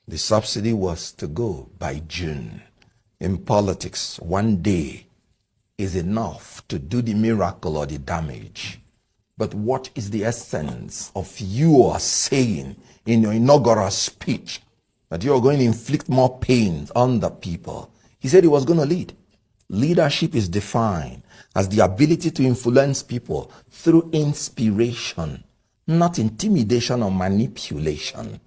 The subsidy was to go by June. In politics, one day is enough to do the miracle or the damage. But what is the essence of you are saying in your inaugural speech that you are going to inflict more pain on the people? He said he was going to lead. Leadership is defined as the ability to influence people through inspiration, not intimidation or manipulation.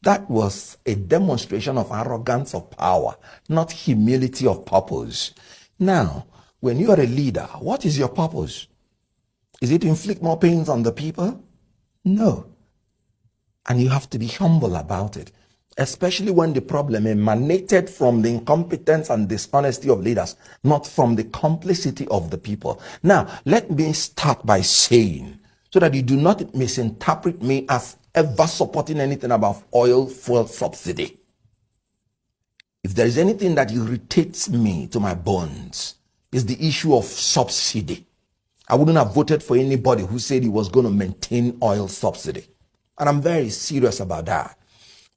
That was a demonstration of arrogance of power, not humility of purpose. Now, when you are a leader, what is your purpose? Is it to inflict more pains on the people? No. And you have to be humble about it, especially when the problem emanated from the incompetence and dishonesty of leaders, not from the complicity of the people. Now, let me start by saying, so that you do not misinterpret me as ever supporting anything about oil fuel subsidy. If there is anything that irritates me to my bones, is the issue of subsidy. I wouldn't have voted for anybody who said he was going to maintain oil subsidy. And I'm very serious about that.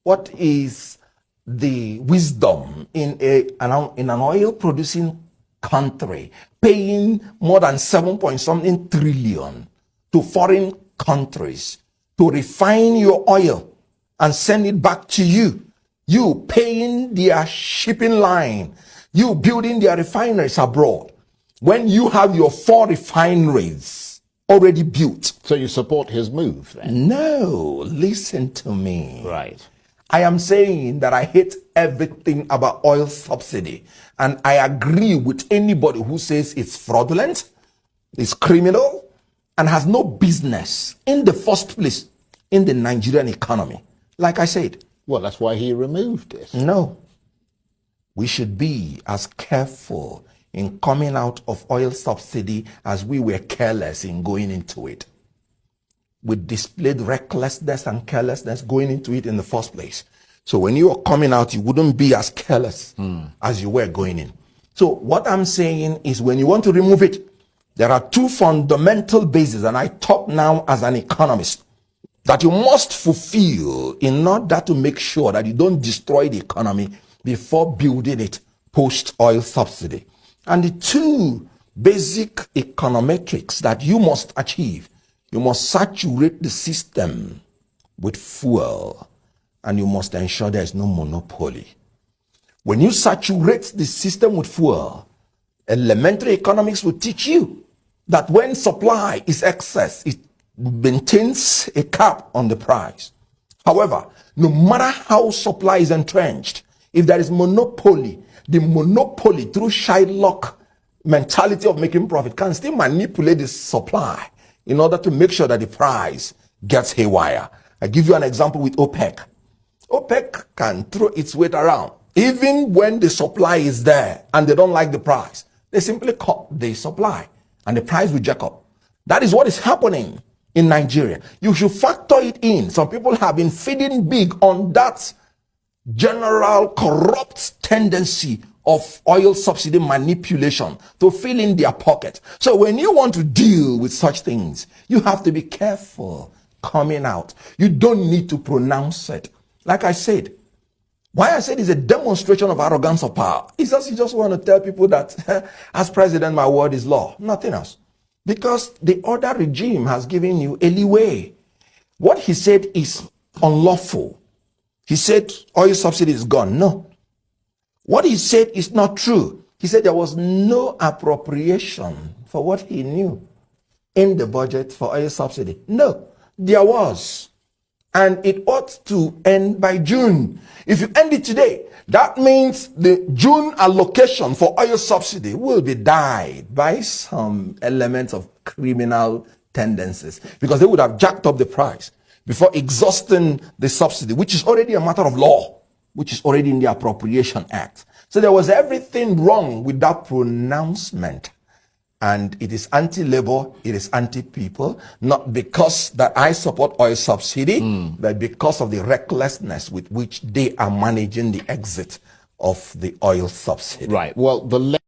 What is the wisdom in an oil producing country paying more than 7-point-something trillion to foreign countries to refine your oil and send it back to you? You paying their shipping line, you building their refineries abroad, when you have your 4 refineries already built. So you support his move then? No, listen to me. Right. I am saying that I hate everything about oil subsidy. And I agree with anybody who says it's fraudulent, it's criminal, and has no business in the first place in the Nigerian economy. Like I said. Well, that's why he removed it. No. We should be as careful in coming out of oil subsidy as we were careless in going into it. We displayed recklessness and carelessness going into it in the first place. So when you are coming out, you wouldn't be as careless as you were going in. So what I'm saying is, when you want to remove it, there are 2 fundamental bases, and I talk now as an economist, that you must fulfill in order to make sure that you don't destroy the economy before building it post-oil subsidy. And the 2 basic econometrics that you must achieve: you must saturate the system with fuel, and you must ensure there is no monopoly. When you saturate the system with fuel, elementary economics will teach you that when supply is excess, it maintains a cap on the price. However, no matter how supply is entrenched, if there is monopoly, the monopoly, through Shylock mentality of making profit, can still manipulate the supply in order to make sure that the price gets haywire. I give you an example with OPEC. OPEC can throw its weight around. Even when the supply is there and they don't like the price, they simply cut the supply and the price will jack up. That is what is happening in Nigeria. You should factor it in. Some people have been feeding big on that general corrupt tendency of oil subsidy manipulation to fill in their pocket. So when you want to deal with such things, you have to be careful coming out. You don't need to pronounce it. Like I said, why I said it's a demonstration of arrogance of power. It's just, you just want to tell people that as president, my word is law, nothing else. Because the other regime has given you a leeway. What he said is unlawful. He said oil subsidy is gone. No. What he said is not true. He said there was no appropriation for what he knew in the budget for oil subsidy. No, there was. And it ought to end by June. If you end it today, that means the June allocation for oil subsidy will be dyed by some elements of criminal tendencies, because they would have jacked up the price before exhausting the subsidy, which is already a matter of law, which is already in the Appropriation Act. So there was everything wrong with that pronouncement. And it is anti-labor, it is anti-people, not because that I support oil subsidy, but because of the recklessness with which they are managing the exit of the oil subsidy. Right. Well, the